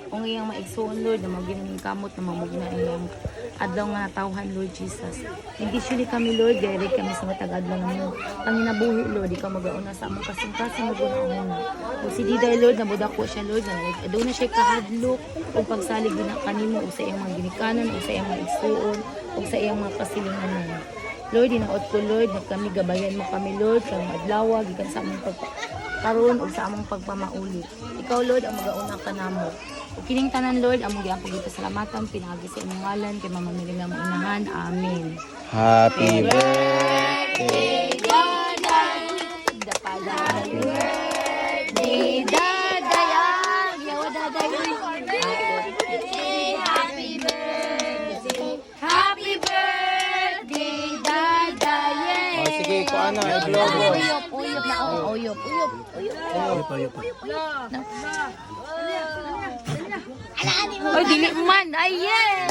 Kung iyang maigsoon, Lord, na magining kamot na mamugna iyang adlaw nga natawhan, Lord Jesus. Hindi sure kami, Lord, gayri kami sa matag adlaw mo. Ang inabuhi, Lord, ikaw mag-auna sa among kasing-kasing mag-una-una. O si Diday, Lord, nabudak ko siya, Lord, na doon na siya kahadlok o pagsalig din ang kanimo o sa iyang mga ginikanan o sa iyang mga igsuon o sa iyang mga kasilinganan. Lord, inaot ko, Lord, na kami gabayan mo kami, Lord, sa mga adlaw, gikan sa among pagkaroon o sa among pagpamauli. Ikaw, Lord, ang mag-auna ka namo. O kining tanan, Lord, among giapog ito salamatan, pinagi sa imong ngalan, kay Mama Mary nga mong inahan. Amen. Happy birthday! Happy birthday, Dadayang! Yawa, Dadayang! Happy birthday! Happy birthday, Dadayang! Oh, sige, kung ano, i-globo. Uyop na, uyop. Oy, dili man. Ay, yes!